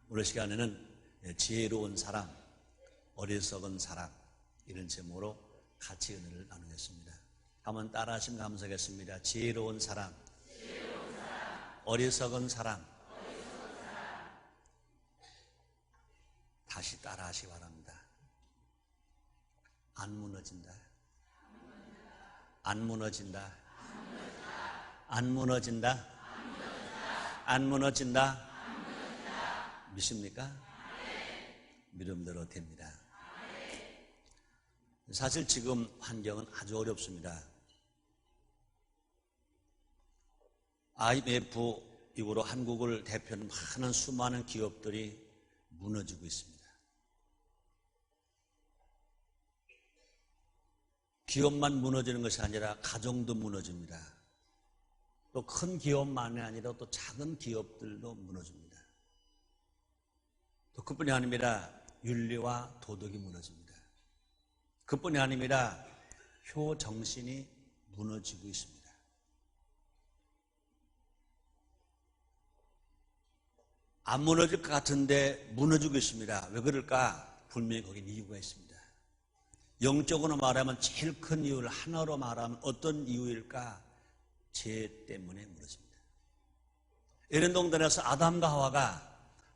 오늘 시간에는 지혜로운 사람, 어리석은 사람 이런 제목으로 같이 은혜를 나누겠습니다. 한번 따라 하시면 감사하겠습니다. 지혜로운 사람, 어리석은 사람. 다시 따라 하시기 바랍니다. 안 무너진다. 안 무너진다. 안 무너진다. 안 무너진다. 믿습니까? 믿음대로 됩니다. 사실 지금 환경은 아주 어렵습니다. IMF 이후로 한국을 대표하는 많은 수많은 기업들이 무너지고 있습니다. 기업만 무너지는 것이 아니라 가정도 무너집니다. 또 큰 기업만이 아니라 또 작은 기업들도 무너집니다. 또 그뿐이 아닙니다. 윤리와 도덕이 무너집니다. 그뿐이 아닙니다. 효정신이 무너지고 있습니다. 안 무너질 것 같은데 무너지고 있습니다. 왜 그럴까? 분명히 거긴 이유가 있습니다. 영적으로 말하면 제일 큰 이유를 하나로 말하면 어떤 이유일까? 죄 때문에 무너집니다. 에덴 동산에서 아담과 하와가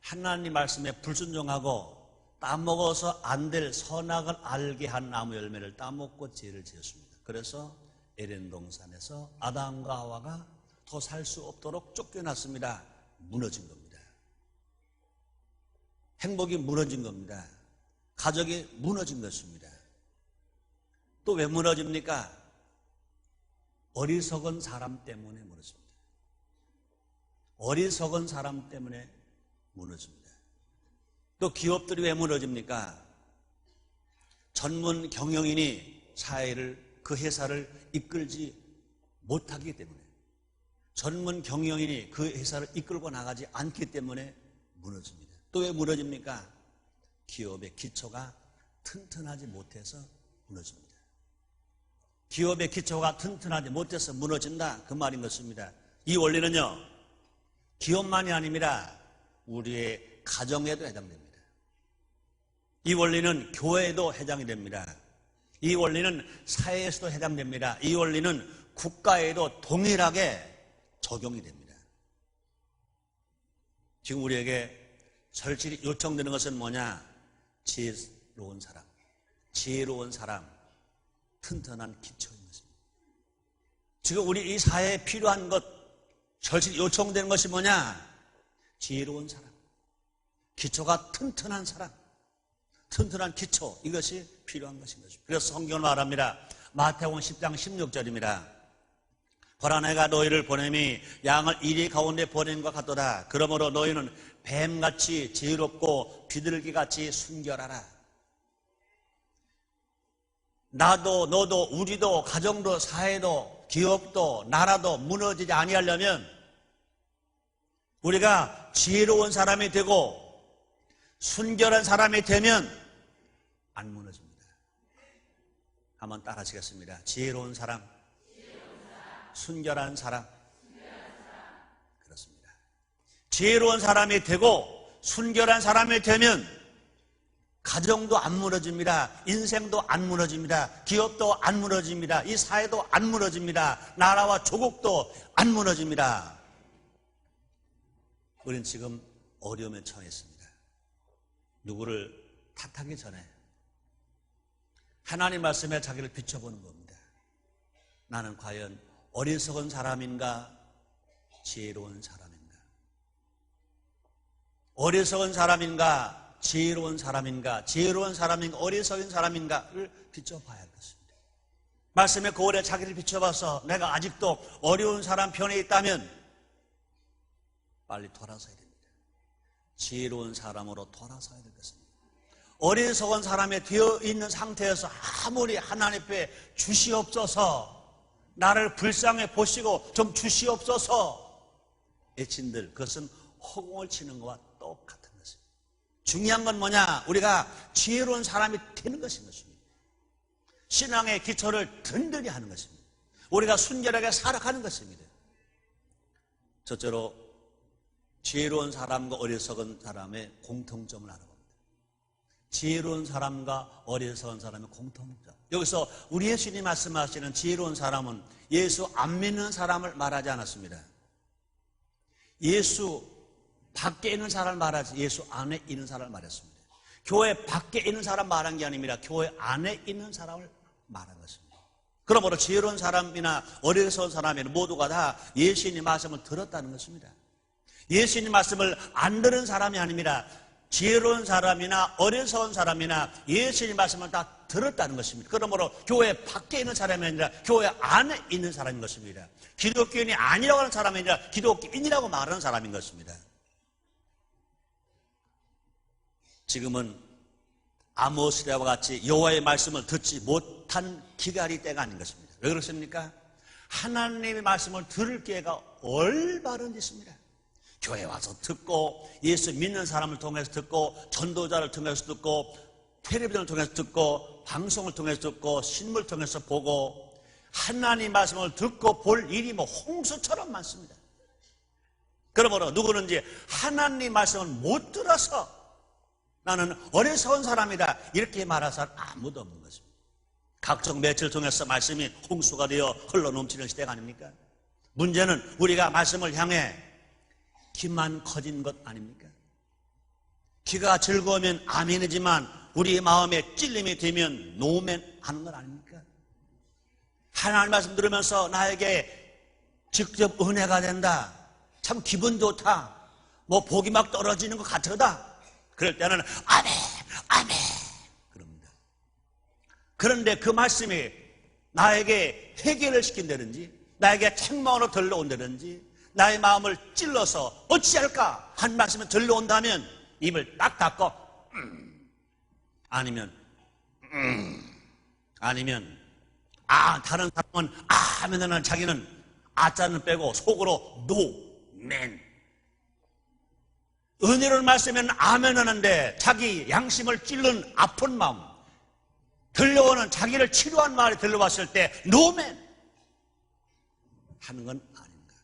하나님 말씀에 불순종하고 따먹어서 안 될 선악을 알게 한 나무 열매를 따먹고 죄를 지었습니다. 그래서 에덴 동산에서 아담과 하와가 더 살 수 없도록 쫓겨났습니다. 무너진 겁니다. 행복이 무너진 겁니다. 가족이 무너진 것입니다. 또 왜 무너집니까? 어리석은 사람 때문에 무너집니다. 어리석은 사람 때문에 무너집니다. 또 기업들이 왜 무너집니까? 전문 경영인이 그 회사를 이끌지 못하기 때문에, 전문 경영인이 그 회사를 이끌고 나가지 않기 때문에 무너집니다. 또 왜 무너집니까? 기업의 기초가 튼튼하지 못해서 무너집니다. 기업의 기초가 튼튼하지 못해서 무너진다, 그 말인 것입니다. 이 원리는요, 기업만이 아닙니다. 우리의 가정에도 해당됩니다. 이 원리는 교회에도 해당이 됩니다. 이 원리는 사회에서도 해당됩니다. 이 원리는 국가에도 동일하게 적용이 됩니다. 지금 우리에게 절실히 요청되는 것은 뭐냐? 지혜로운 사람, 지혜로운 사람, 튼튼한 기초인 것입니다. 지금 우리 이 사회에 필요한 것, 절실히 요청되는 것이 뭐냐? 지혜로운 사람, 기초가 튼튼한 사람, 튼튼한 기초, 이것이 필요한 것인 것입니다. 그래서 성경은 말합니다. 마태복음 10장 16절입니다. 보라, 내가 너희를 보냄이 양을 이리 가운데 보냄과 같도다. 그러므로 너희는 뱀같이 지혜롭고 비둘기같이 순결하라. 나도 너도 우리도 가정도 사회도 기업도 나라도 무너지지 아니하려면 우리가 지혜로운 사람이 되고 순결한 사람이 되면 안 무너집니다. 한번 따라 하시겠습니다. 지혜로운 사람, 순결한 사람. 그렇습니다. 지혜로운 사람이 되고 순결한 사람이 되면 가정도 안 무너집니다. 인생도 안 무너집니다. 기업도 안 무너집니다. 이 사회도 안 무너집니다. 나라와 조국도 안 무너집니다. 우리는 지금 어려움에 처했습니다. 누구를 탓하기 전에 하나님 말씀에 자기를 비춰보는 겁니다. 나는 과연 어리석은 사람인가? 지혜로운 사람인가? 어리석은 사람인가? 지혜로운 사람인가? 지혜로운 사람인가? 어리석은 사람인가를 비춰봐야 할 것입니다. 말씀의 거울에 자기를 비춰봐서 내가 아직도 어려운 사람 편에 있다면 빨리 돌아서야 됩니다. 지혜로운 사람으로 돌아서야 될 것입니다. 어리석은 사람이 되어 있는 상태에서 아무리 하나님 앞에 주시옵소서, 나를 불쌍히 보시고 좀 주시옵소서 애친들, 그것은 허공을 치는 것과 똑같은 것입니다. 중요한 건 뭐냐? 우리가 지혜로운 사람이 되는 것인 것입니다. 신앙의 기초를 든든히 하는 것입니다. 우리가 순결하게 살아가는 것입니다. 첫째로 지혜로운 사람과 어리석은 사람의 공통점을 알아봅니다. 지혜로운 사람과 어리석은 사람의 공통점. 여기서 우리 예수님이 말씀하시는 지혜로운 사람은 예수 안 믿는 사람을 말하지 않았습니다. 예수 밖에 있는 사람을 말하지 예수 안에 있는 사람을 말했습니다. 교회 밖에 있는 사람 말한 게 아닙니다. 교회 안에 있는 사람을 말한 것입니다. 그러므로 지혜로운 사람이나 어리석은 사람이나 모두가 다 예수님 말씀을 들었다는 것입니다. 예수님 말씀을 안 들은 사람이 아닙니다. 지혜로운 사람이나 어리석은 사람이나 예수님 말씀을 다 들었다는 것입니다. 그러므로 교회 밖에 있는 사람이 아니라 교회 안에 있는 사람인 것입니다. 기독교인이 아니라고 하는 사람이 아니라 기독교인이라고 말하는 사람인 것입니다. 지금은 아모스라와 같이 여호와의 말씀을 듣지 못한 기갈이 때가 아닌 것입니다. 왜 그렇습니까? 하나님의 말씀을 들을 기회가 올바른 있습니다. 교회 와서 듣고 예수 믿는 사람을 통해서 듣고 전도자를 통해서 듣고 텔레비전을 통해서 듣고 방송을 통해서 듣고 신문을 통해서 보고 하나님 말씀을 듣고 볼 일이 뭐 홍수처럼 많습니다. 그러므로 누구는지 하나님 말씀을 못 들어서 나는 어리석은 사람이다 이렇게 말할 사람 아무도 없는 것입니다. 각종 매체를 통해서 말씀이 홍수가 되어 흘러넘치는 시대가 아닙니까? 문제는 우리가 말씀을 향해 귀만 커진 것 아닙니까? 귀가 즐거우면 아멘이지만 우리 마음에 찔림이 되면 노멘 하는 것 아닙니까? 하나님 말씀 들으면서 나에게 직접 은혜가 된다. 참 기분 좋다. 뭐 복이 막 떨어지는 것 같으다. 그럴 때는 아멘, 아멘 그럽니다. 그런데 그 말씀이 나에게 회개를 시킨다든지 나에게 책망으로 들려온다든지 나의 마음을 찔러서 어찌할까 한 말씀이 들려온다면 입을 딱 닫고 아니면 다른 사람은 하면은 자기는 아자는 빼고 속으로 노멘. 은혜를 말씀하면 아멘 하는데 자기 양심을 찔른 아픈 마음 들려오는 자기를 치료한 말이 들려왔을 때 노멘 하는 건 아닌가.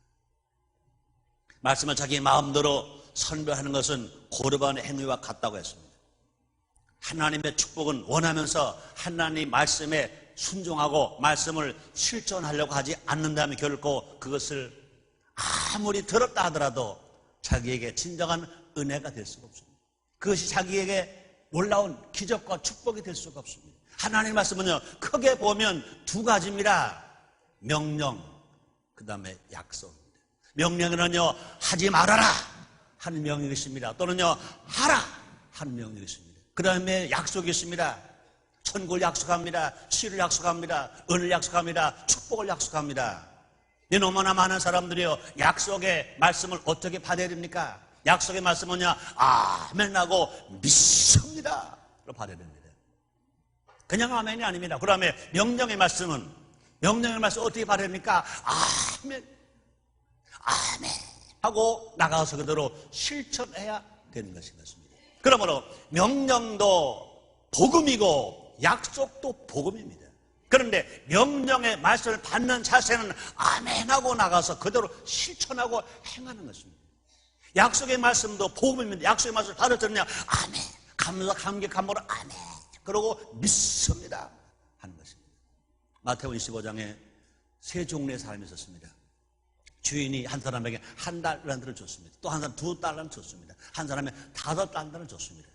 말씀을 자기 마음대로 선별하는 것은 고르반의 행위와 같다고 했습니다. 하나님의 축복은 원하면서 하나님 말씀에 순종하고 말씀을 실천하려고 하지 않는다면 결코 그것을 아무리 들었다 하더라도 자기에게 진정한 은혜가 될 수가 없습니다. 그것이 자기에게 올라온 기적과 축복이 될 수가 없습니다. 하나님의 말씀은요 크게 보면 두 가지입니다. 명령, 그 다음에 약속입니다. 명령에는요 하지 말아라 하는 명령이 있습니다. 또는요 하라 하는 명령이 있습니다. 그 다음에 약속이 있습니다. 천국을 약속합니다. 치유를 약속합니다. 은혜를 약속합니다. 축복을 약속합니다. 너무나 많은 사람들이요 약속의 말씀을 어떻게 받아야 됩니까? 약속의 말씀은요 아멘하고 믿습니다 로 받아야 됩니다. 그냥 아멘이 아닙니다. 그 다음에 명령의 말씀은 어떻게 받아야 됩니까? 아멘 하고 나가서 그대로 실천해야 되는 것인 것입니다. 그러므로 명령도 복음이고 약속도 복음입니다. 그런데 명령의 말씀을 받는 자세는 아멘하고 나가서 그대로 실천하고 행하는 것입니다. 약속의 말씀도 복음입니다. 약속의 말씀을 받아들으냐 아멘 감사 감격함으로 아멘 그러고 믿습니다 하는 것입니다. 마태복음 25장에 세 종류의 사람이 있었습니다. 주인이 한 사람에게 한 달란트를 줬습니다. 또 한 사람 두 달란트 줬습니다. 한 사람에 5달란트를 줬습니다.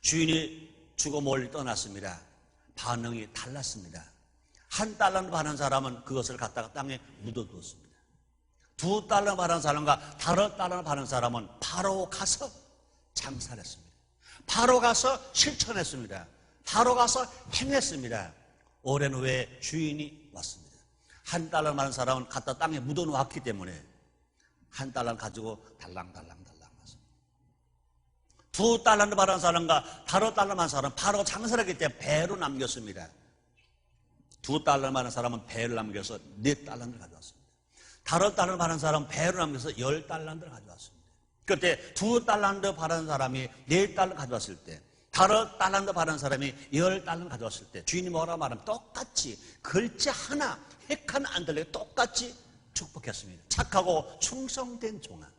주인이 주고 멀리 떠났습니다. 반응이 달랐습니다. 한 달란트 받은 사람은 그것을 갖다가 땅에 묻어두었습니다. 2달란트 받은 사람과 5달란트 받은 사람은 바로 가서 장사를 했습니다. 바로 가서 실천했습니다. 바로 가서 행했습니다. 오랜 후에 주인이 왔습니다. 한 달란트 받은 사람은 갖다 땅에 묻어놓았기 때문에 한 달란트 가지고 달랑달랑 왔습니다. 2달란트 받은 사람과 5달란트 받은 사람은 바로 장사를 했기 때문에 배로 남겼습니다. 2달란트 받은 사람은 배를 남겨서 4달란트를 가져왔습니다. 5달란트 받은 사람은 배를 남겨서 10달란트를 가져왔습니다. 그때 2달란트 받은 사람이 4달란트 가져왔을 때 5달란트 받은 사람이 10달란트 가져왔을 때 주인이 뭐라 말하면 똑같이 글자 하나 핵 하나 안 들리게 똑같이 축복했습니다. 착하고 충성된 종아.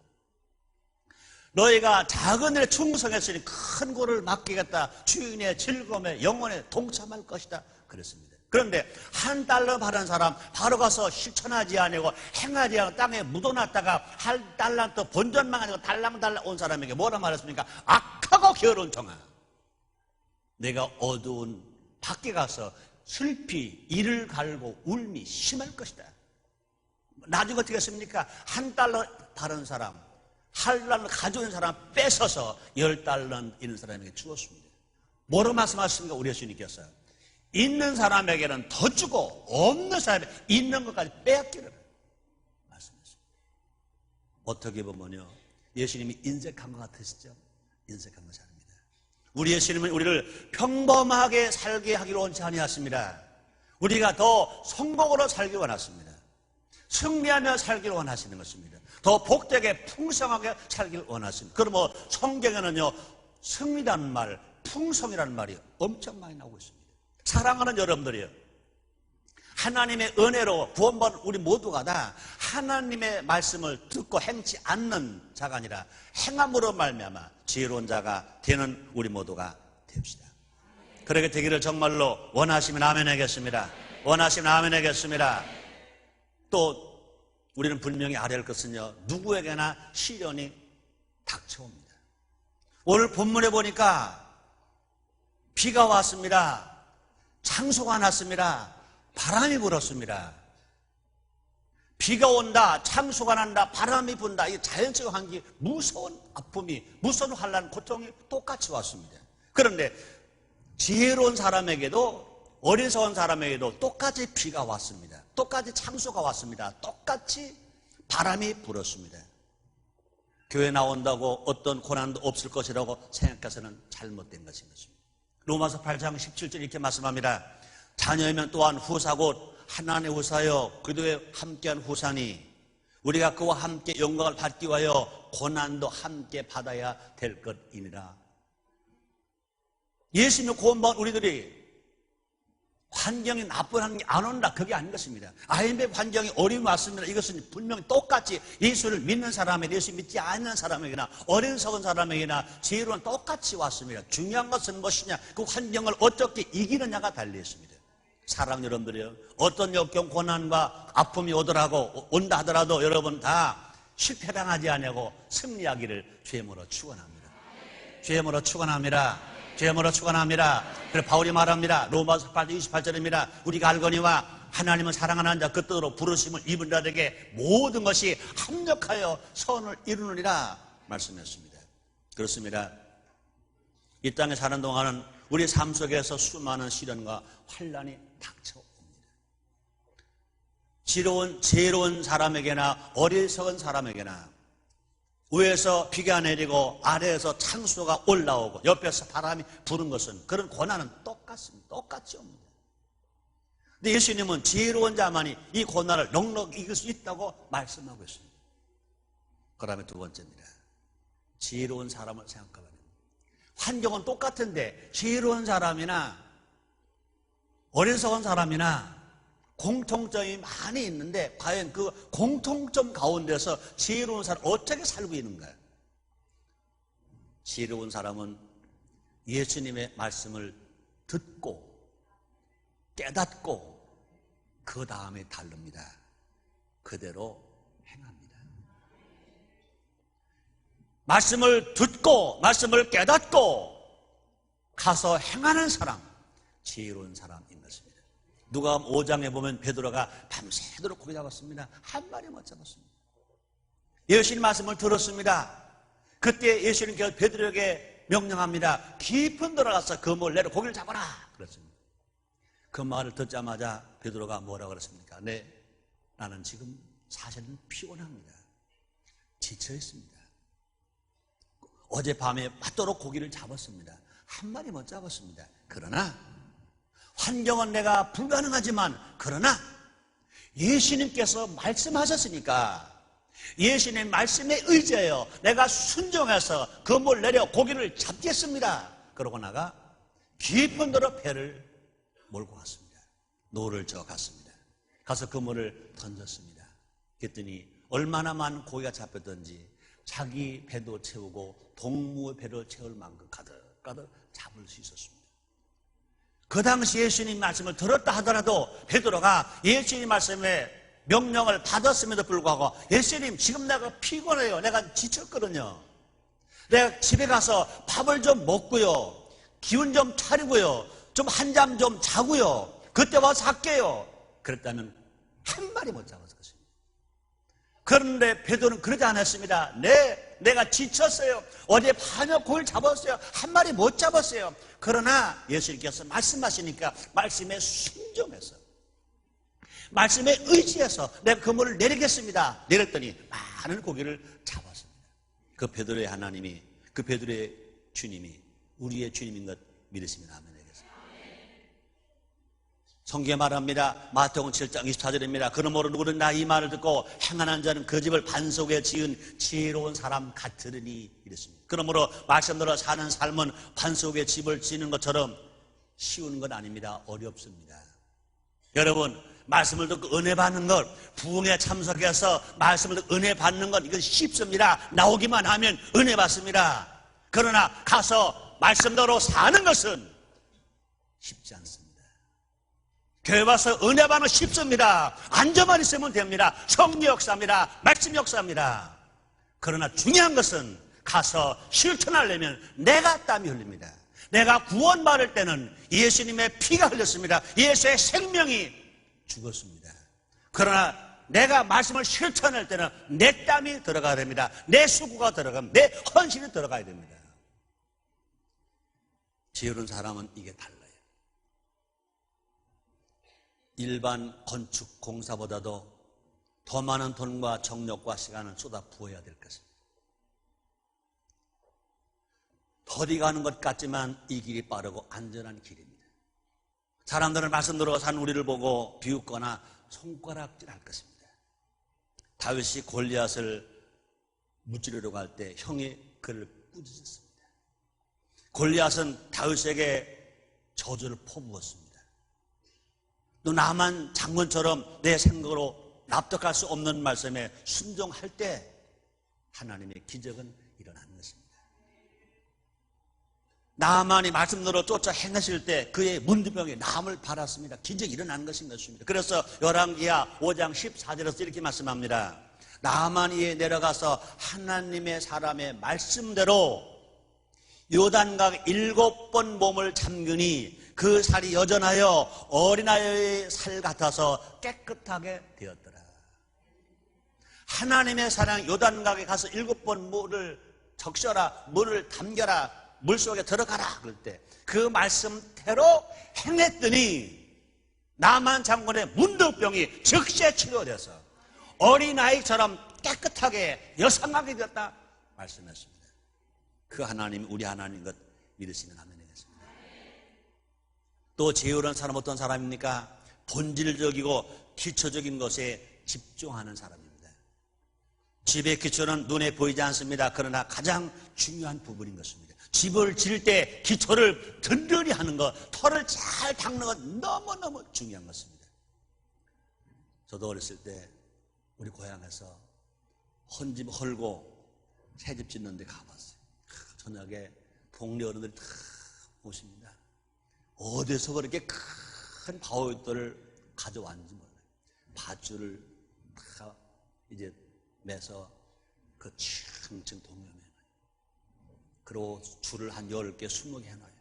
너희가 작은 일에 충성했으니 큰 고를 맡기겠다. 주인의 즐거움에 영원에 동참할 것이다. 그랬습니다. 그런데 한 달러 받은 사람 바로 가서 실천하지 아니고 행하지 않고 땅에 묻어놨다가 한 달란트 본전만 가지고 달랑달랑 온 사람에게 뭐라 말했습니까? 악하고 게으른 종아, 내가 어두운 밖에 가서 슬피 이를 갈고 울미 심할 것이다. 나중에 어떻게 했습니까? 한 달러 받은 사람, 한 달러 가져온 사람 뺏어서 10달러 있는 사람에게 주었습니다. 뭐로 말씀하셨습니까? 우리 예수님께서 있는 사람에게는 더 주고 없는 사람에게 있는 것까지 빼앗기를 말씀하셨습니다. 어떻게 보면요, 예수님이 인색한 것 같으시죠? 인색한 것이 아닙니다. 우리 예수님은 우리를 평범하게 살게 하기로 원치 아니하십니다. 우리가 더 성공으로 살기 원하십니다. 승리하며 살기를 원하시는 것입니다. 더 복되게 풍성하게 살기를 원하십니다. 그러면 성경에는요, 승리라는 말, 풍성이라는 말이 엄청 많이 나오고 있습니다. 사랑하는 여러분들이요, 하나님의 은혜로 구원받은 우리 모두가 다 하나님의 말씀을 듣고 행치 않는 자가 아니라 행함으로 말미암아 지혜로운 자가 되는 우리 모두가 됩시다. 그렇게 되기를 정말로 원하시면 아멘 하겠습니다. 원하시면 아멘 하겠습니다. 또 우리는 분명히 알아야 할 것은요, 누구에게나 시련이 닥쳐옵니다. 오늘 본문에 보니까 비가 왔습니다. 창수가 났습니다. 바람이 불었습니다. 비가 온다, 창수가 난다, 바람이 분다. 이 자연적 환경이 무서운 아픔이, 무서운 환난, 고통이 똑같이 왔습니다. 그런데 지혜로운 사람에게도 어리석은 사람에게도 똑같이 비가 왔습니다. 똑같이 창수가 왔습니다. 똑같이 바람이 불었습니다. 교회 나온다고 어떤 고난도 없을 것이라고 생각해서는 잘못된 것인 것입니다. 로마서 8장 17절 이렇게 말씀합니다. 자녀이면 또한 후사 곧 하나님의 후사여 그리스도에 함께한 후사니 우리가 그와 함께 영광을 받기 위하여 고난도 함께 받아야 될 것이니라. 예수님을 구원받은 우리들이 환경이 나쁜 환경이 안 온다, 그게 아닌 것입니다. IMF 환경이 어려움이 왔습니다. 이것은 분명히 똑같이 예수를 믿는 사람에게, 예수 믿지 않는 사람에게나 어리석은 사람에게나 지혜로운 똑같이 왔습니다. 중요한 것은 무엇이냐, 그 환경을 어떻게 이기느냐가 달려있습니다. 사랑 여러분들이요, 어떤 역경 고난과 아픔이 오더라도 온다 하더라도 여러분 다 실패당하지 아니하고 승리하기를 주님으로 축원합니다. 주님으로 축원합니다. 주님으로 축원합니다. 그래서 바울이 말합니다. 로마서 8장 28절입니다. 우리가 알거니와 하나님은 사랑하는 자 그 뜻으로 부르심을 입은 자들에게 모든 것이 합력하여 선을 이루느니라 말씀했습니다. 그렇습니다. 이 땅에 사는 동안은 우리 삶 속에서 수많은 시련과 환난이 닥쳐옵니다. 지혜로운 사람에게나 어리석은 사람에게나 위에서 비가 내리고 아래에서 창수가 올라오고 옆에서 바람이 부는 것은 그런 고난은 똑같습니다. 똑같이 옵니다. 근데 예수님은 지혜로운 자만이 이 고난을 넉넉히 이길 수 있다고 말씀하고 있습니다. 그 다음에 두 번째입니다. 지혜로운 사람을 생각하면 환경은 똑같은데 지혜로운 사람이나 어리석은 사람이나 공통점이 많이 있는데 과연 그 공통점 가운데서 지혜로운 사람 어떻게 살고 있는가요? 지혜로운 사람은 예수님의 말씀을 듣고 깨닫고 그 다음에 다릅니다. 그대로 행합니다. 말씀을 듣고 말씀을 깨닫고 가서 행하는 사람, 지혜로운 사람인 것입니다. 누가복음 5장에 보면 베드로가 밤새도록 고기 잡았습니다. 한 마리 못 잡았습니다. 예수님 말씀을 들었습니다. 그때 예수님께서 베드로에게 명령합니다. 깊은 들어가서 그물 내려 고기를 잡아라 그랬습니다. 그 말을 듣자마자 베드로가 뭐라고 그랬습니까? 네, 나는 지금 사실은 피곤합니다. 지쳐 있습니다. 어젯밤에 맞도록 고기를 잡았습니다. 한 마리 못 잡았습니다. 그러나 환경은 내가 불가능하지만 그러나 예수님께서 말씀하셨으니까 예수님 말씀에 의지하여 내가 순종해서 그물 내려 고기를 잡겠습니다. 그러고 나가 깊은 데로 배를 몰고 갔습니다. 노를 저 갔습니다. 가서 그물을 던졌습니다. 그랬더니 얼마나 많은 고기가 잡혔던지 자기 배도 채우고 동무의 배를 채울 만큼 가득 잡을 수 있었습니다. 그 당시 예수님 말씀을 들었다 하더라도 베드로가 예수님 말씀에 명령을 받았음에도 불구하고 예수님 지금 내가 피곤해요. 내가 지쳤거든요. 내가 집에 가서 밥을 좀 먹고요. 기운 좀 차리고요. 좀 한잠 좀 자고요. 그때 와서 할게요. 그랬다면 한 마리 못 잡았을 것입니다. 그런데 베드로는 그러지 않았습니다. 내가 지쳤어요. 어제 반역 고기를 잡았어요. 한 마리 못 잡았어요. 그러나 예수님께서 말씀하시니까 말씀에 순종해서 말씀에 의지해서 내가 그물을 내리겠습니다. 내렸더니 많은 고기를 잡았습니다. 그 베드로의 하나님이, 그 베드로의 주님이 우리의 주님인 것 믿으시면 아멘 하겠습니다. 성경에 말합니다. 마태복음 7장 24절입니다. 그러므로 누구는 나 이 말을 듣고 행하는 자는 그 집을 반석에 지은 지혜로운 사람 같으리니 이랬습니다. 그러므로 말씀대로 사는 삶은 반석에 집을 지는 것처럼 쉬운 건 아닙니다. 어렵습니다. 여러분, 말씀을 듣고 은혜 받는 것, 부흥에 참석해서 말씀을 듣고 은혜 받는 것, 이건 쉽습니다. 나오기만 하면 은혜 받습니다. 그러나 가서 말씀대로 사는 것은 쉽지 않습니다. 교회 와서 은혜 받는 건 쉽습니다. 앉아만 있으면 됩니다. 성령 역사입니다. 말씀 역사입니다. 그러나 중요한 것은 가서 실천하려면 내가 땀이 흘립니다. 내가 구원받을 때는 예수님의 피가 흘렸습니다. 예수의 생명이 죽었습니다. 그러나 내가 말씀을 실천할 때는 내 땀이 들어가야 됩니다. 내 수고가 들어가면 내 헌신이 들어가야 됩니다. 지혜로운 사람은 이게 달라요. 일반 건축 공사보다도 더 많은 돈과 정력과 시간을 쏟아 부어야 될 것입니다. 더디 가는 것 같지만 이 길이 빠르고 안전한 길입니다. 사람들은 말씀 들어 산 우리를 보고 비웃거나 손가락질할 것입니다. 다윗이 골리앗을 무찌르러 갈 때 형이 그를 꾸짖었습니다. 골리앗은 다윗에게 저주를 퍼부었습니다. 또 나만 장군처럼 내 생각으로 납득할 수 없는 말씀에 순종할 때 하나님의 기적은 일어나는 것입니다. 나만이 말씀대로 쫓아 행하실 때 그의 문두병에 남을 팔았습니다. 기적이 일어난 것입니다. 그래서 열왕기하 5장 14절에서 이렇게 말씀합니다. 나만이에 내려가서 하나님의 사람의 말씀대로 요단강 7번 몸을 잠그니 그 살이 여전하여 어린아이의 살 같아서 깨끗하게 되었더라. 하나님의 사랑 요단강에 가서 7번 물을 적셔라, 물을 담겨라, 물속에 들어가라 그럴 때 그 말씀대로 행했더니 나만 장군의 문득병이 즉시에 치료돼서 어린아이처럼 깨끗하게 여성하게 되었다 말씀했습니다. 그 하나님이 우리 하나님인 것 믿으시면 아멘 하겠습니다. 또 지혜로운 사람 어떤 사람입니까? 본질적이고 기초적인 것에 집중하는 사람입니다. 집의 기초는 눈에 보이지 않습니다. 그러나 가장 중요한 부분인 것입니다. 집을 지을 때 기초를 든든히 하는 것, 터를 잘 닦는 것 너무너무 중요한 것입니다. 저도 어렸을 때 우리 고향에서 헌집 헐고 새집 짓는 데 가봤어요. 저녁에 동네 어른들이 다 오십니다. 어디서 그렇게 큰 바위돌을 가져왔는지 몰라요. 밧줄을 다 이제 매서 그 층층 동면에 그리고 줄을 한 10개, 20개 해놔요.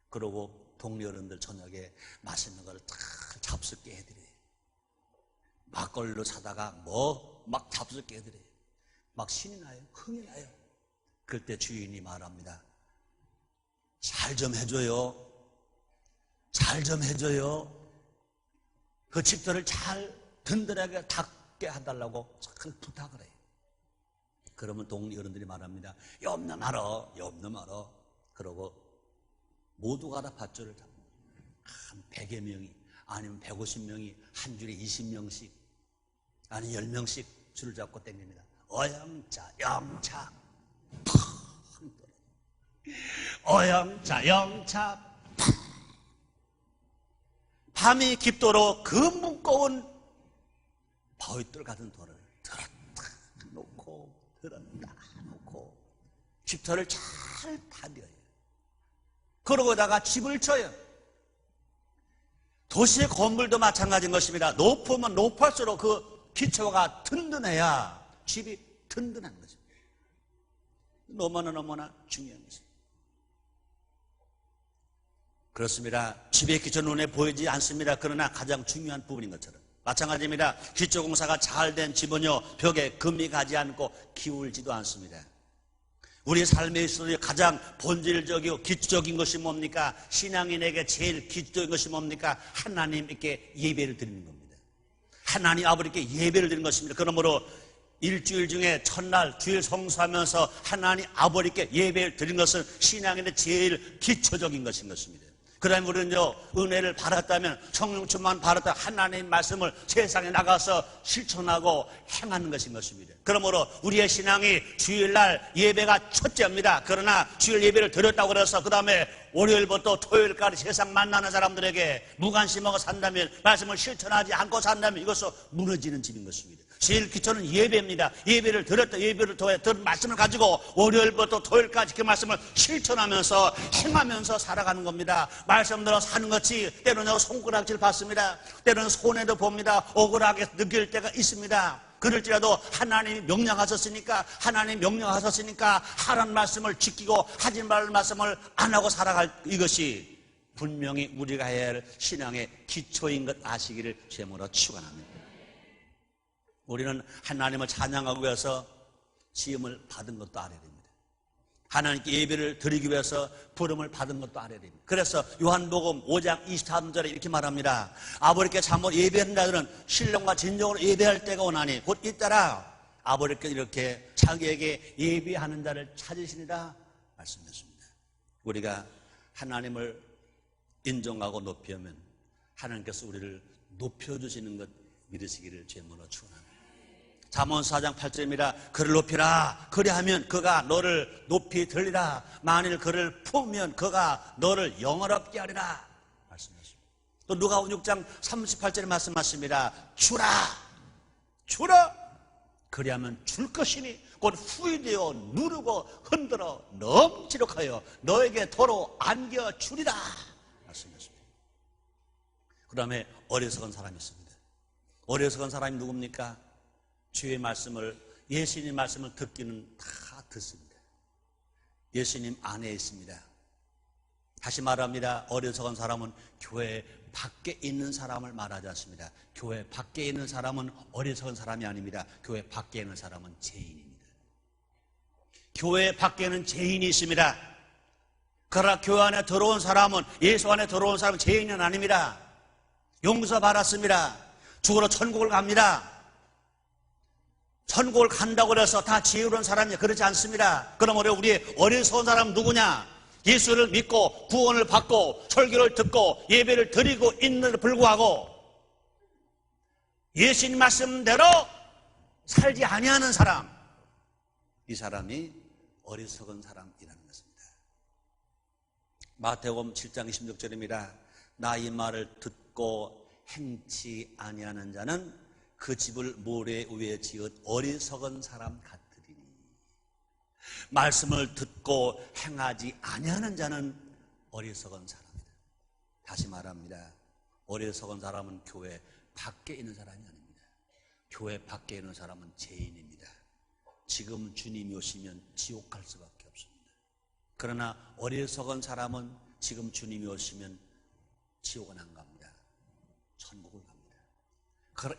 그러고 동네 어른들 저녁에 맛있는 걸 다 잡숫게 해드려요. 막걸리로 사다가 막 잡숫게 해드려요. 막 신이 나요. 흥이 나요. 그럴 때 주인이 말합니다. 잘 좀 해줘요. 잘 좀 해줘요. 그 집들을 잘 든든하게 닦게 해달라고 큰 부탁을 해요. 그러면 동네 어른들이 말합니다. 염려 말어, 염려 말어. 그러고 모두가 다 밧줄을 잡고 한 100여 명이 아니면 150명이 한 줄에 20명씩 아니면 10명씩 줄을 잡고 땡깁니다. 어영차 영차 팡 어영차 영차 팡. 밤이 깊도록 그 무거운 바위돌 같은 돌을 들었다 놓고 들었다 집터를 잘 다려요. 그러고다가 집을 쳐요. 도시의 건물도 마찬가지인 것입니다. 높으면 높을수록 그 기초가 든든해야 집이 든든한 것입니다. 너무나 중요한 것입니다. 그렇습니다. 집의 기초 눈에 보이지 않습니다. 그러나 가장 중요한 부분인 것처럼 마찬가지입니다. 기초공사가 잘 된 집은요, 벽에 금이 가지 않고 기울지도 않습니다. 우리 삶에 있어서 가장 본질적이고 기초적인 것이 뭡니까? 신앙인에게 제일 기초적인 것이 뭡니까? 하나님께 예배를 드리는 겁니다. 하나님 아버지께 예배를 드리는 것입니다. 그러므로 일주일 중에 첫날 주일 성수하면서 하나님 아버지께 예배를 드리는 것은 신앙인의 제일 기초적인 것인 것입니다. 그 다음에 우리는요, 은혜를 받았다면, 성령 충만 받았다 하나님 말씀을 세상에 나가서 실천하고 행하는 것인 것입니다. 그러므로 우리의 신앙이 주일날 예배가 첫째입니다. 그러나 주일 예배를 드렸다고 그래서 그 다음에 월요일부터 토요일까지 세상 만나는 사람들에게 무관심하고 산다면, 말씀을 실천하지 않고 산다면 이것은 무너지는 집인 것입니다. 제일 기초는 예배입니다. 예배를 드렸다, 예배를 들은 말씀을 가지고 월요일부터 토요일까지 그 말씀을 실천하면서 행하면서 살아가는 겁니다. 말씀대로 사는 것이 때로는 손가락질 받습니다. 때로는 손해도 봅니다. 억울하게 느낄 때가 있습니다. 그럴지라도 하나님이 명령하셨으니까, 하라는 말씀을 지키고 하지 말을 말씀을 안 하고 살아갈 이것이 분명히 우리가 해야 할 신앙의 기초인 것 아시기를 제모로 축원합니다. 우리는 하나님을 찬양하기 위해서 지음을 받은 것도 알아야 됩니다. 하나님께 예배를 드리기 위해서 부름을 받은 것도 알아야 됩니다. 그래서 요한복음 5장 23절에 이렇게 말합니다. 아버지께 참으로 예배하는 자들은 신령과 진정으로 예배할 때가 오나니 곧 잇따라 아버지께 이렇게 자기에게 예배하는 자를 찾으시리라 말씀했습니다. 우리가 하나님을 인정하고 높이면 하나님께서 우리를 높여주시는 것 믿으시기를 제물로 축원합니다. 잠언서 4장 8절입니다. 그를 높이라. 그리하면 그가 너를 높이 들리라. 만일 그를 품으면 그가 너를 영화롭게 하리라 말씀하십니다. 또 누가복음 6장 38절에 말씀하십니다. 주라. 그리하면 줄 것이니 곧 후이되어 누르고 흔들어 넘치도록 하여 너에게 도로 안겨주리라 말씀하십니다. 그 다음에 어리석은 사람이 있습니다. 어리석은 사람이 누굽니까? 주의 말씀을, 예수님 말씀을 듣기는 다 듣습니다. 예수님 안에 있습니다. 다시 말합니다. 어리석은 사람은 교회 밖에 있는 사람을 말하지 않습니다. 교회 밖에 있는 사람은 어리석은 사람이 아닙니다. 교회 밖에 있는 사람은 죄인입니다. 교회 밖에는 죄인이 있습니다. 그러나 교회 안에 들어온 사람은, 예수 안에 들어온 사람은 죄인은 아닙니다. 용서받았습니다. 죽으러 천국을 갑니다. 천국을 간다고 해서 다 지혜로운 사람이 그렇지 않습니다. 그러므로 우리의 어리석은 사람은 누구냐? 예수를 믿고 구원을 받고 설교를 듣고 예배를 드리고 있는데도 불구하고 예수님 말씀대로 살지 아니하는 사람, 이 사람이 어리석은 사람이라는 것입니다. 마태복음 7장 26절입니다. 나 이 말을 듣고 행치 아니하는 자는 그 집을 모래 위에 지은 어리석은 사람 같으리니. 말씀을 듣고 행하지 아니하는 자는 어리석은 사람이다. 다시 말합니다. 어리석은 사람은 교회 밖에 있는 사람이 아닙니다. 교회 밖에 있는 사람은 죄인입니다. 지금 주님이 오시면 지옥 갈 수밖에 없습니다. 그러나 어리석은 사람은 지금 주님이 오시면 지옥은 안 갑니다. 천국을 갑니다.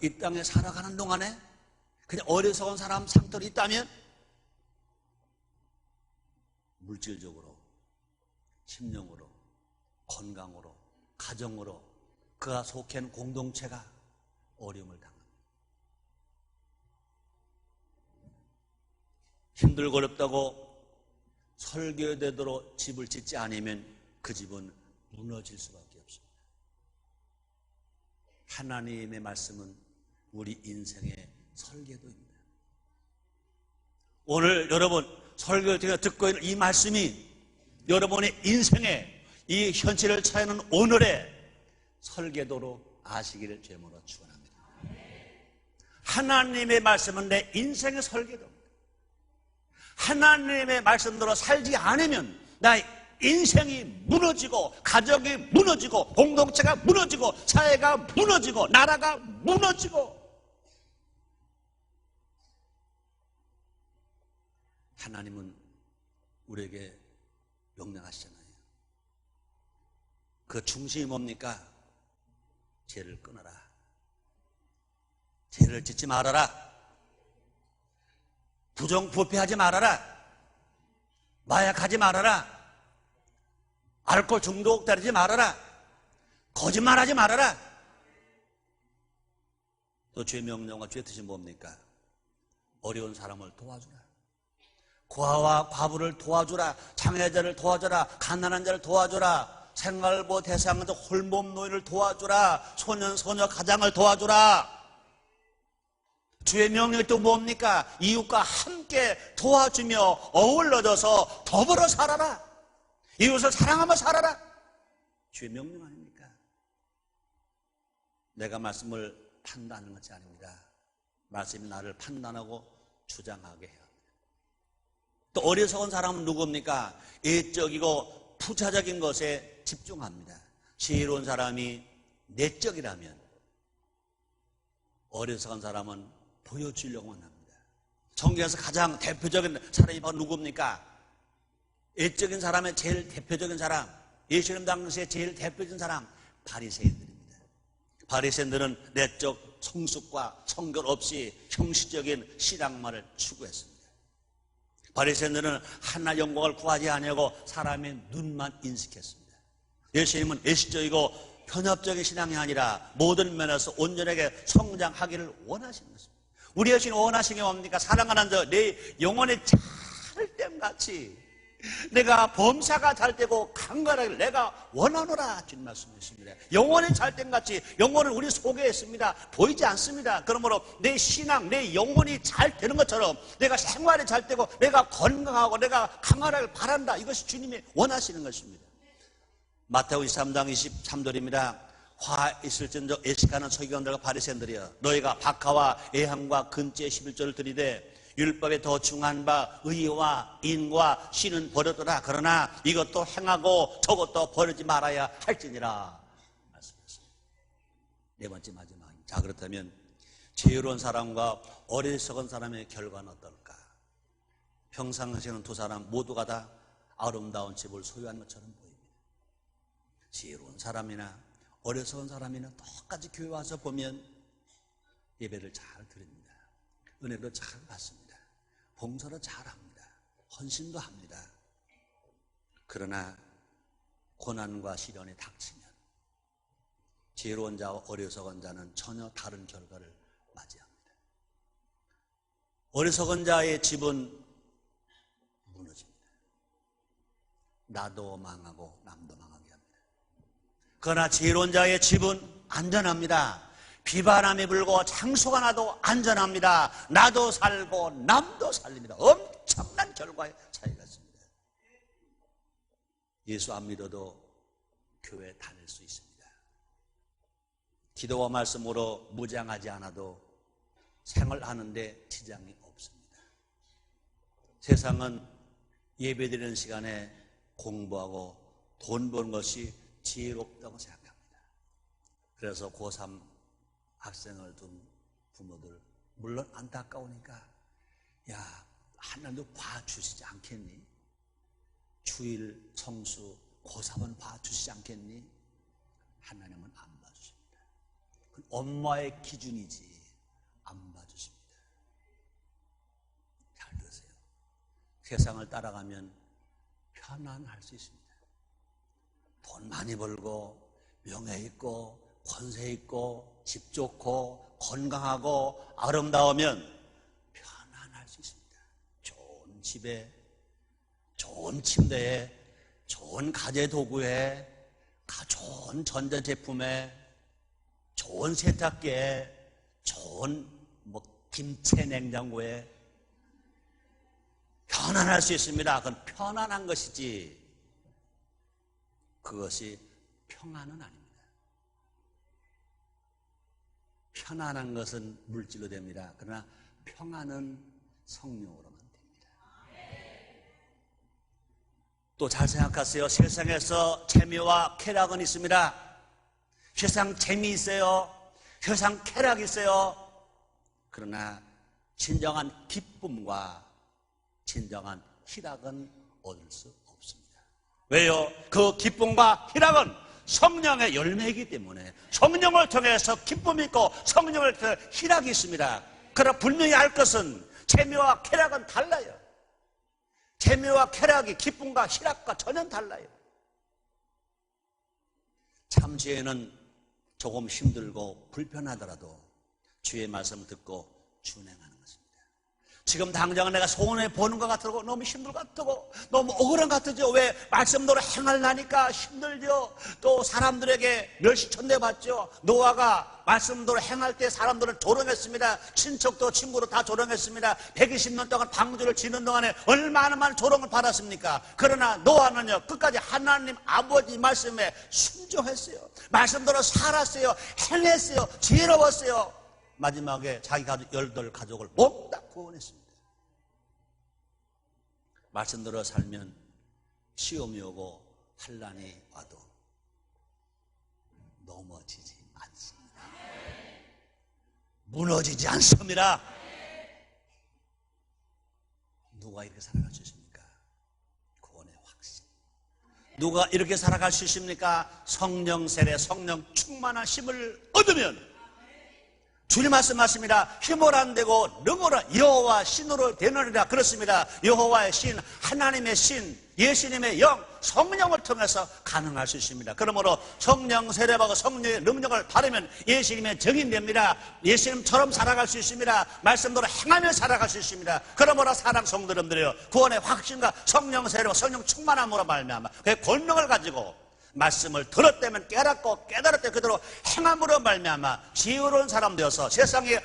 이 땅에 살아가는 동안에 그냥 어리석은 사람 상태로 있다면 물질적으로, 심령으로, 건강으로, 가정으로 그가 속해 있는 공동체가 어려움을 당합니다. 힘들고 어렵다고 설교되도록 집을 짓지 않으면 그 집은 무너질 수밖에 없습니다. 하나님의 말씀은 우리 인생의 설계도입니다. 오늘 여러분 설교를 통해 듣고 있는 이 말씀이 여러분의 인생의 이 현실을 차이는 오늘의 설계도로 아시기를 제물로 축원합니다. 하나님의 말씀은 내 인생의 설계도입니다. 하나님의 말씀대로 살지 않으면 나의 인생이 무너지고, 가정이 무너지고, 공동체가 무너지고, 사회가 무너지고, 나라가 무너지고. 하나님은 우리에게 명령하시잖아요. 그 중심이 뭡니까? 죄를 끊어라. 죄를 짓지 말아라. 부정부패하지 말아라. 마약하지 말아라. 알코올 중독 따르지 말아라. 거짓말하지 말아라. 또 죄 명령과 죄 뜻이 뭡니까? 어려운 사람을 도와주라. 고아와 과부를 도와주라. 장애자를 도와주라. 가난한 자를 도와주라. 생활보 대상자 홀몸 노인을 도와주라. 소년 소녀 가장을 도와주라. 주의 명령이 또 뭡니까? 이웃과 함께 도와주며 어울러져서 더불어 살아라. 이웃을 사랑하며 살아라. 주의 명령 아닙니까? 내가 말씀을 판단하는 것이 아닙니다. 말씀이 나를 판단하고 주장하게 해요. 또 어리석은 사람은 누굽니까? 애적이고 부차적인 것에 집중합니다. 지혜로운 사람이 내적이라면 어리석은 사람은 보여주려고만 합니다. 성경에서 가장 대표적인 사람이 바로 누굽니까? 애적인 사람의 제일 대표적인 사람, 예수님 당시에 제일 대표적인 사람, 바리새인들입니다. 바리새인들은 내적 성숙과 성결 없이 형식적인 신앙만을 추구했습니다. 바리새인들은 하나 영광을 구하지 아니하고 사람의 눈만 인식했습니다. 예수님은 애식적이고 편협적인 신앙이 아니라 모든 면에서 온전하게 성장하기를 원하시는 것입니다. 우리 예수님 원하시는 게 뭡니까? 사랑하는 자, 내 영혼이 찰댐같이 내가 범사가 잘 되고 강건하게 내가 원하노라 주님 말씀이십니다. 영혼이 찰댐같이 영혼을 우리 속에 있습니다. 보이지 않습니다. 그러므로 내 신앙, 내 영혼이 잘 되는 것처럼 내가 생활이 잘 되고 내가 건강하고 내가 강건하길 바란다. 이것이 주님이 원하시는 것입니다. 마태복음 23장 23절입니다. 화 있을진저 애식하는 서기관들과 바리새인들이여, 너희가 박하와 애향과 근죄의 11조를 드리되 율법에 더 중한 바 의와 인과 신은 버렸더라. 그러나 이것도 행하고 저것도 버리지 말아야 할지니라 말씀하셨습니다. 네 번째 마지막입니다. 자, 그렇다면 지혜로운 사람과 어리석은 사람의 결과는 어떨까? 평상시에는 두 사람 모두가 다 아름다운 집을 소유한 것처럼 보입니다. 지혜로운 사람이나 어리석은 사람이나 똑같이 교회 와서 보면 예배를 잘 드립니다. 은혜도 잘 받습니다. 봉사도 잘합니다. 헌신도 합니다. 그러나 고난과 시련이 닥치면 지혜로운 자와 어리석은 자는 전혀 다른 결과를 맞이합니다. 어리석은 자의 집은 무너집니다. 나도 망하고 남도 망하게 합니다. 그러나 지혜로운 자의 집은 안전합니다. 비바람이 불고 창수가 나도 안전합니다. 나도 살고 남도 살립니다. 엄청난 결과의 차이가 있습니다. 예수 안 믿어도 교회 다닐 수 있습니다. 기도와 말씀으로 무장하지 않아도 생활하는데 지장이 없습니다. 세상은 예배드리는 시간에 공부하고 돈 버는 것이 지혜롭다고 생각합니다. 그래서 고3 학생을 둔 부모들, 물론 안타까우니까 야, 하나님도 봐주시지 않겠니? 주일 성수 고3은 봐주시지 않겠니? 하나님은 안 봐주십니다. 그건 엄마의 기준이지 안 봐주십니다. 잘 들으세요. 세상을 따라가면 편안할 수 있습니다. 돈 많이 벌고 명예 있고 권세 있고 집 좋고 건강하고 아름다우면 편안할 수 있습니다. 좋은 집에, 좋은 침대에, 좋은 가재 도구에, 좋은 전자제품에, 좋은 세탁기에, 좋은 김치 냉장고에 편안할 수 있습니다. 그건 편안한 것이지 그것이 평안은 아닙니다. 편안한 것은 물질로 됩니다. 그러나 평안은 성령으로만 됩니다. 또 잘 생각하세요. 세상에서 재미와 쾌락은 있습니다. 세상 재미 있어요. 세상 쾌락 있어요. 그러나 진정한 기쁨과 진정한 희락은 얻을 수 없습니다. 왜요? 그 기쁨과 희락은 성령의 열매이기 때문에 성령을 통해서 기쁨이 있고 성령을 통해 희락이 있습니다. 그러나 분명히 알 것은 재미와 쾌락은 달라요. 재미와 쾌락이 기쁨과 희락과 전혀 달라요. 참지에는 조금 힘들고 불편하더라도 주의 말씀을 듣고 준행하는 것입니다. 지금 당장은 내가 손해 보는 것 같고 너무 힘들 것 같고 너무 억울한 것 같죠. 왜? 말씀대로 행하려니까 힘들죠. 또 사람들에게 멸시천대받죠. 노아가 말씀대로 행할 때 사람들은 조롱했습니다. 친척도 친구도 다 조롱했습니다. 120년 동안 방주를 지는 동안에 얼마나 많은 조롱을 받았습니까? 그러나 노아는요 끝까지 하나님 아버지 말씀에 순종했어요. 말씀대로 살았어요. 행했어요. 지혜로웠어요. 마지막에 자기 가족 18가족을 몽땅 구원했습니다. 말씀대로 살면 시험이 오고 환난이 와도 넘어지지 않습니다. 무너지지 않습니다. 누가 이렇게 살아갈 수 있습니까? 구원의 확신. 누가 이렇게 살아갈 수 있습니까? 성령 세례, 성령 충만한 힘을 얻으면 주님 말씀하십니다. 힘을 안 되고 능으로 여호와 신으로 되느니라. 그렇습니다. 여호와의 신, 하나님의 신, 예수님의 영, 성령을 통해서 가능할 수 있습니다. 그러므로 성령 세례받고 성령의 능력을 받으면 예수님의 증인됩니다. 예수님처럼 살아갈 수 있습니다. 말씀대로 행하며 살아갈 수 있습니다. 그러므로 사랑 성도님들이여, 구원의 확신과 성령 세례와 성령 충만함으로 말미암아 그 권능을 가지고 말씀을 들었다면 깨닫고 깨달았다 그대로 행함으로 말미암아 지혜로운 사람 되어서 세상이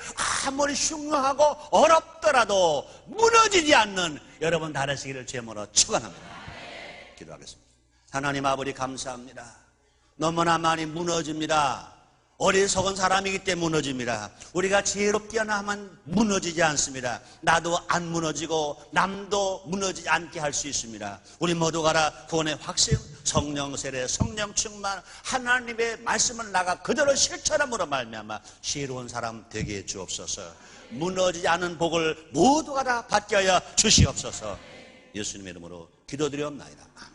아무리 흉흉하고 어렵더라도 무너지지 않는 여러분 되시기를 주님으로 축원합니다. 기도하겠습니다. 하나님 아버지 감사합니다. 너무나 많이 무너집니다. 어리석은 사람이기 때문에 무너집니다. 우리가 지혜롭게 하면 무너지지 않습니다. 나도 안 무너지고 남도 무너지지 않게 할 수 있습니다. 우리 모두가 다 구원의 확신, 성령 세례, 성령 충만, 하나님의 말씀을 나가 그대로 실천함으로 말미암아 지혜로운 사람 되게 해 주옵소서. 무너지지 않은 복을 모두가 다 받게 하여 주시옵소서. 예수님의 이름으로 기도드리옵나이다.